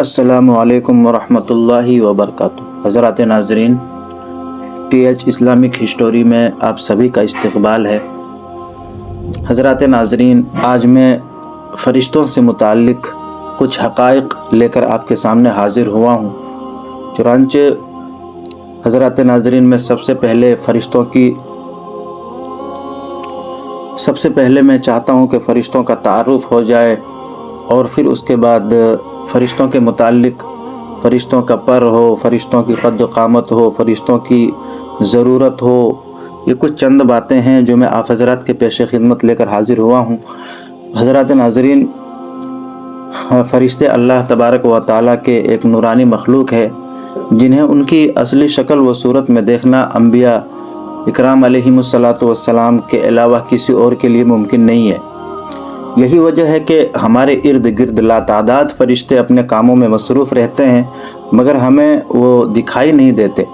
अस्सलामु अलैकुम वरहमतुल्लाहि वबरकातुहू। हज़रात नाज़रीन, TH इस्लामिक हिस्टोरी में आप सभी का इस्तकबाल है। हज़रात नाज़रीन, आज मैं फ़रिश्तों से मुताल्लिक़ कुछ हक़ाइक़ लेकर आपके सामने हाज़िर हुआ हूँ। चुनांचे हज़रात नाज़रीन, मैं सबसे पहले मैं चाहता हूँ कि फ़रिश्तों का तारुफ़ हो जाए और फिर उसके बाद फ़रिश्तों के मुताल्लिक़, फ़रिश्तों का पर हो, फ़रिश्तों की क़द्र क़ामत हो, फ़रिश्तों की ज़रूरत हो। ये कुछ चंद बातें हैं जो मैं आप हज़रात के पेश खिदमत लेकर हाज़िर हुआ हूँ। हज़रात नाज़रीन, फ़रिश्ते अल्लाह तबारक व तआला के एक नूरानी मखलूक है, जिन्हें उनकी असली शक्ल व सूरत में देखना अंबिया इकराम अलैहिमुस्सलातु वस्सलाम के अलावा किसी और के लिए मुमकिन नहीं है। यही वजह है कि हमारे इर्द गिर्द लातादाद फ़रिश्ते अपने कामों में मसरूफ़ रहते हैं, मगर हमें वो दिखाई नहीं देते।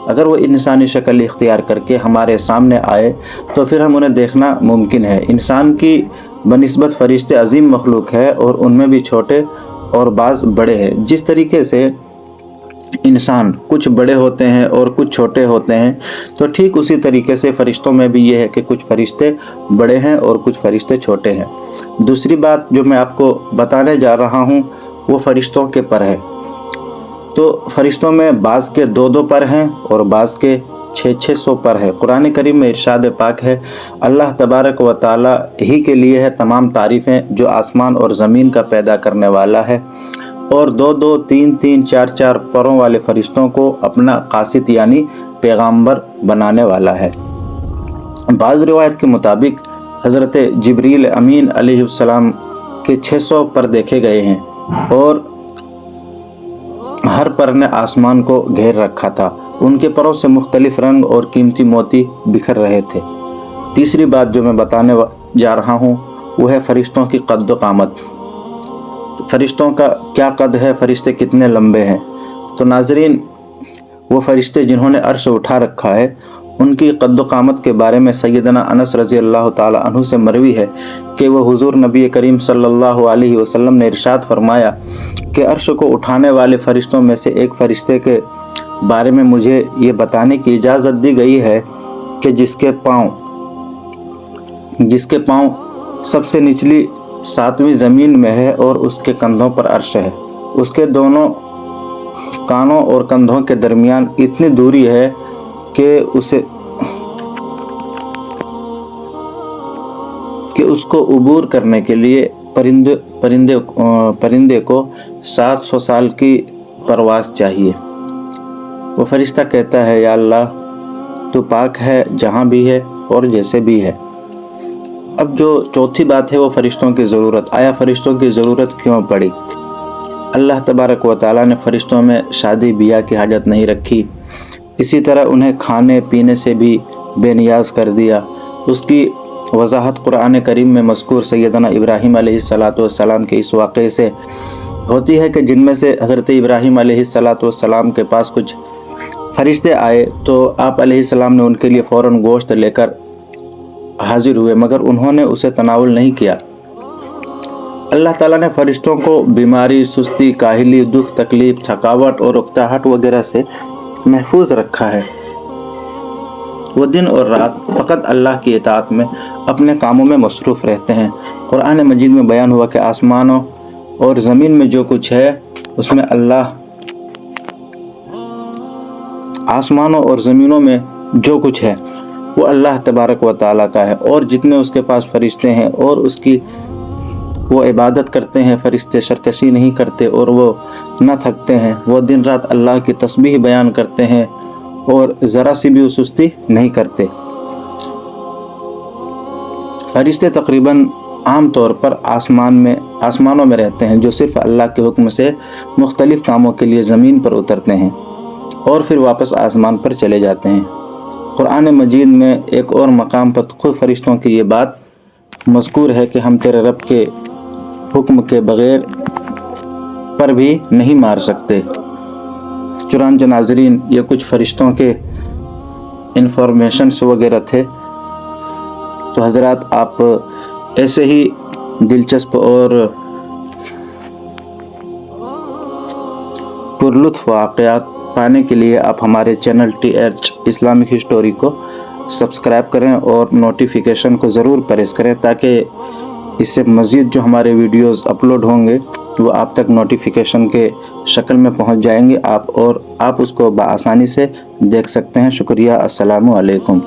अगर वो इंसानी शक्ल इख्तियार करके हमारे सामने आए तो फिर हम उन्हें देखना मुमकिन है। इंसान की बनिस्बत फ़रिश्ते अजीम मखलूक है और उनमें भी छोटे और बाज़ बड़े हैं। जिस तरीके से इंसान कुछ बड़े होते हैं और कुछ छोटे होते हैं, तो ठीक उसी तरीके से फ़रिश्तों में भी ये है कि कुछ फ़रिश्ते बड़े हैं और कुछ फ़रिश्ते छोटे हैं। दूसरी बात जो मैं आपको बताने जा रहा हूँ वो फ़रिश्तों के पर है। तो फ़रिश्तों में बाज़ के 2-2 पर हैं और बाज़ के 600 पर है। कुरान करीम में इरशाद पाक है, अल्लाह तबारक व तआला ही के लिए है तमाम तारीफ़ें जो आसमान और ज़मीन का पैदा करने वाला है और 2-2, 3-3, 4-4 परों वाले फ़रिश्तों को अपना कासिद यानी पैगाम्बर बनाने वाला है। बाज़ रिवायत के मुताबिक हज़रत जिब्रील अमीन अलैहिस्सलाम के 600 पर देखे गए हैं और हर पर ने आसमान को घेर रखा था। उनके परों से मुख्तलिफ रंग और कीमती मोती बिखर रहे थे। तीसरी बात जो मैं बताने जा रहा हूँ वो है फ़रिश्तों की क़द्र क़ामत। फ़रिश्तों का क्या कद है, फ़रिश्ते कितने लंबे हैं। तो नाज़रीन, वो फ़रिश्ते जिन्होंने अर्श उठा रखा है उनकी क़द्र क़ामत के बारे में सैयदना अनस रज़ी अल्लाह ताला अन्हु से मरवी है कि वह हुज़ूर नबी करीम सल्लल्लाहु अलैहि वसल्लम ने इरशाद फरमाया कि अर्श को उठाने वाले फ़रिश्तों में से एक फ़रिश्ते के बारे में मुझे ये बताने की इजाज़त दी गई है कि जिसके पाँव सबसे निचली 7वीं ज़मीन में है और उसके कंधों पर अर्श है। उसके दोनों कानों और कंधों के दरमियान इतनी दूरी है कि उसको उबूर करने के लिए परिंदे को 700 साल की परवास चाहिए। वो फरिश्ता कहता है, या अल्लाह, तू पाक है जहाँ भी है और जैसे भी है। अब जो चौथी बात है वो फ़रिश्तों की ज़रूरत। आया फ़रिश्तों की ज़रूरत क्यों पड़ी? अल्लाह तबारक व तआला ने फ़रिश्तों में शादी बियाह की हाजत नहीं रखी। इसी तरह उन्हें खाने पीने से भी बेनियाज कर दिया। उसकी वजाहत कुरान करीम में मज़कूर सैयदना इब्राहीम अलैहिस्सलातु वस्सलाम के इस वाक़े से होती है कि जिनमें से हज़रत इब्राहीम अलैहिस्सलातु वस्सलाम के पास कुछ फ़रिश्ते आए तो आप अलैहिस्सलाम ने उनके लिए फ़ौरन गोश्त लेकर हाजिर हुए, मगर उन्होंने उसे तनावुल नहीं किया। अल्लाह ताला ने फ़रिश्तों को बीमारी, सुस्ती, काहिली, दुख, तकलीफ़, थकावट और उकताहट वगैरह से महफूज रखा है। वो दिन और रात फ़कत अल्लाह की इताअत में अपने कामों में मसरूफ़ रहते हैं। कुरान मजीद में बयान हुआ कि आसमानों और ज़मीन में जो कुछ है उसमें आसमानों और ज़मीनों में जो कुछ है वो अल्लाह तबारक व तआला का है और जितने उसके पास फ़रिश्ते हैं और उसकी वो इबादत करते हैं। फ़रिश्ते सरकशी नहीं करते और वो न थकते हैं। वो दिन रात अल्लाह की तस्बीह बयान करते हैं और ज़रा सी भी सुस्ती नहीं करते। फ़रिश्ते तकरीबन आम तौर पर आसमानों में रहते हैं, जो सिर्फ़ अल्लाह के हुक्म से मुख्तलिफ़ कामों के लिए ज़मीन पर उतरते हैं और फिर वापस आसमान पर चले जाते हैं। कुरान मजीद में एक और मकाम पर खुद फ़रिश्तों की ये बात मज़कूर है कि हम तेरे रब के हुक्म के बग़ैर पर भी नहीं मार सकते। चुनांचे नाज़रीन, ये कुछ फ़रिश्तों के इंफॉर्मेशंस वगैरह थे। तो हज़रात, आप ऐसे ही दिलचस्प और पुरलुत्फ वाक़यात पाने के लिए आप हमारे चैनल TH इस्लामिक हिस्टोरी को सब्सक्राइब करें और नोटिफिकेशन को ज़रूर प्रेस करें ताकि इससे मज़ीद जो हमारे वीडियोस अपलोड होंगे वो आप तक नोटिफिकेशन के शक्ल में पहुंच जाएंगे आप उसको बआसानी से देख सकते हैं। शुक्रिया। अस्सलामु अलैकुम।